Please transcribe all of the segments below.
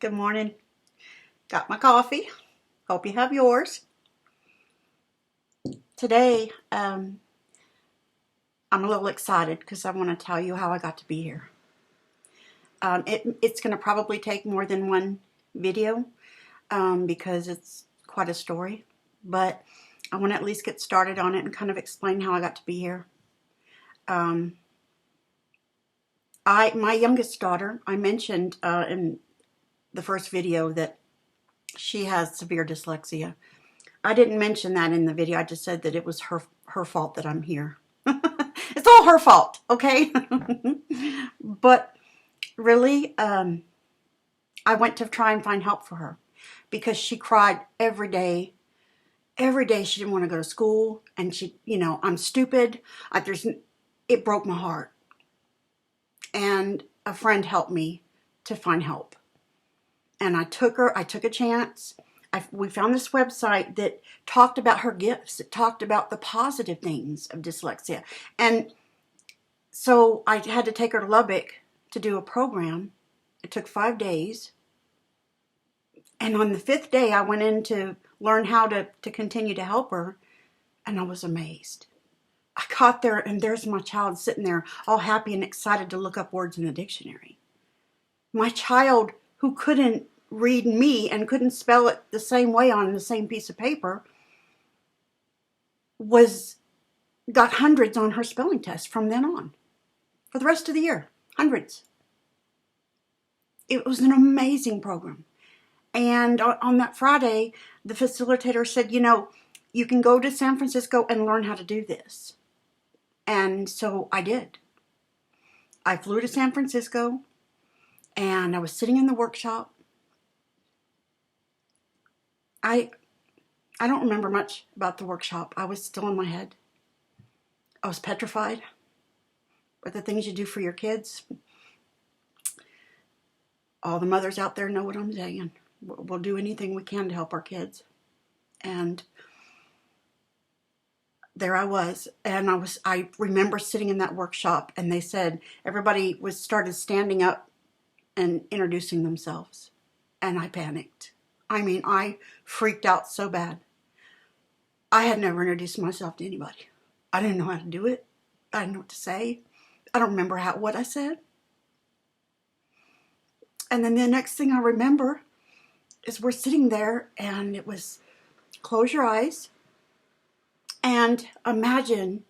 Good morning. Got my coffee. Hope you have yours. Today, I'm a little excited because I want to tell you how I got to be here. It's going to probably take more than one video because it's quite a story. But I want to at least get started on it and kind of explain how I got to be here. My youngest daughter, I mentioned in the first video that she has severe dyslexia. I didn't mention that in the video. I just said that it was her fault that I'm here. It's all her fault, okay? But really, I went to try and find help for her because she cried every day. Every day she didn't want to go to school, and she, I'm stupid. It broke my heart. And a friend helped me to find help. And I took a chance. We found this website that talked about her gifts. It talked about the positive things of dyslexia. And so I had to take her to Lubbock to do a program. It took 5 days. And on the 5th day, I went in to learn how to continue to help her. And I was amazed. I got there, and there's my child sitting there all happy and excited to look up words in the dictionary. My child, who couldn't read me and couldn't spell it the same way on the same piece of paper, got hundreds on her spelling test from then on. For the rest of the year, hundreds. It was an amazing program. And on that Friday, the facilitator said, you can go to San Francisco and learn how to do this. And so I did. I flew to San Francisco, and I was sitting in the workshop. I don't remember much about the workshop. I was still in my head. I was petrified with the things you do for your kids. All the mothers out there know what I'm saying. We'll do anything we can to help our kids. And there I was, and I remember sitting in that workshop, and they said everybody started standing up and introducing themselves, and I panicked. I freaked out so bad. I had never introduced myself to anybody. I didn't know how to do it. I didn't know what to say. I don't remember what I said. And then the next thing I remember is we're sitting there, and it was close your eyes and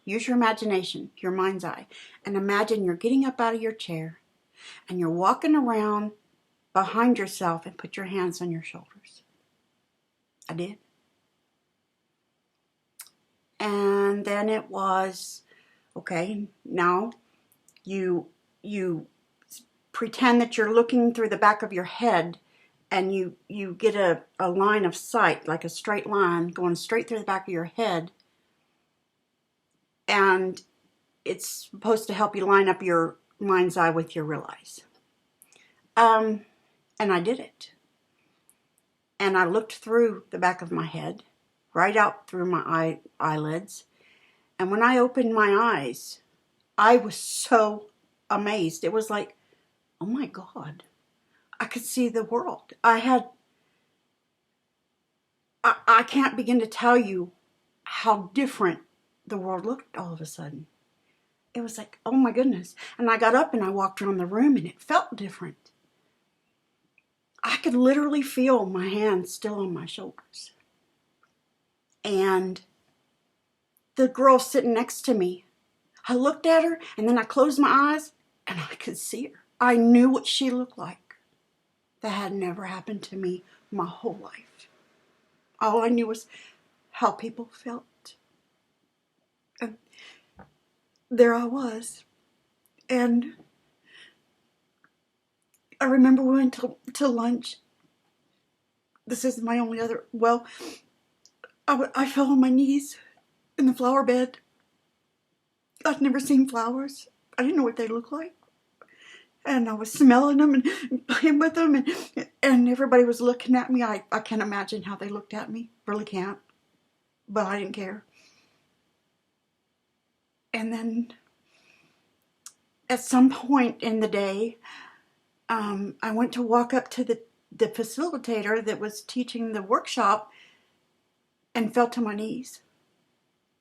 use your imagination, your mind's eye, and imagine you're getting up out of your chair and you're walking around behind yourself and put your hands on your shoulders. I did. And then it was, okay, now you pretend that you're looking through the back of your head, and you get a line of sight, like a straight line going straight through the back of your head. And it's supposed to help you line up your mind's eye with your real eyes. And I did it. And I looked through the back of my head, right out through my eyelids. And when I opened my eyes, I was so amazed. It was like, oh my God, I could see the world. I can't begin to tell you how different the world looked all of a sudden. It was like, oh my goodness. And I got up and I walked around the room, and it felt different. I could literally feel my hands still on my shoulders. And the girl sitting next to me, I looked at her, and then I closed my eyes, and I could see her. I knew what she looked like. That had never happened to me my whole life. All I knew was how people felt. And there I was. And I remember we went to lunch. This is my only other, I fell on my knees in the flower bed. I'd never seen flowers. I didn't know what they looked like. And I was smelling them and playing with them, and everybody was looking at me. I can't imagine how they looked at me. Really can't. But I didn't care. And then at some point in the day, I went to walk up to the facilitator that was teaching the workshop and fell to my knees.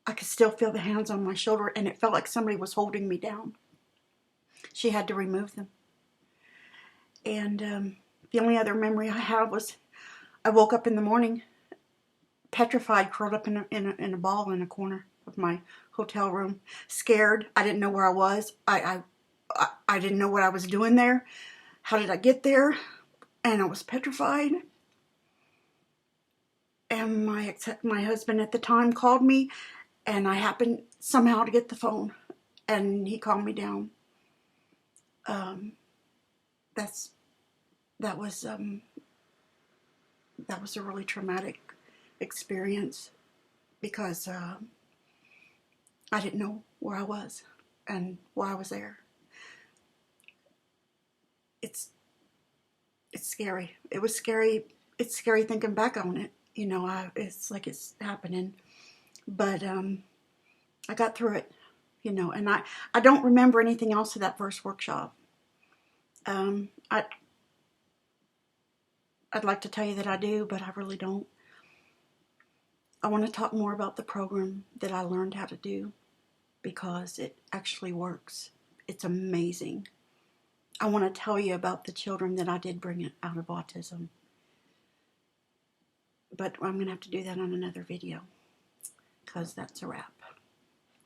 I could still feel the hands on my shoulder, and it felt like somebody was holding me down. She had to remove them. And the only other memory I have was I woke up in the morning petrified, curled up in a ball in a corner of my hotel room, scared. I didn't know where I was. I didn't know what I was doing there. How did I get there? And I was petrified. And my husband at the time called me, and I happened somehow to get the phone, and he calmed me down. That was a really traumatic experience because I didn't know where I was and why I was there. It's scary. It was scary. It's scary thinking back on it. You know, it's like it's happening. But I got through it, you know, and I don't remember anything else of that first workshop. I'd like to tell you that I do, but I really don't. I want to talk more about the program that I learned how to do because it actually works. It's amazing. I want to tell you about the children that I did bring out of autism. But I'm going to have to do that on another video because that's a wrap.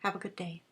Have a good day.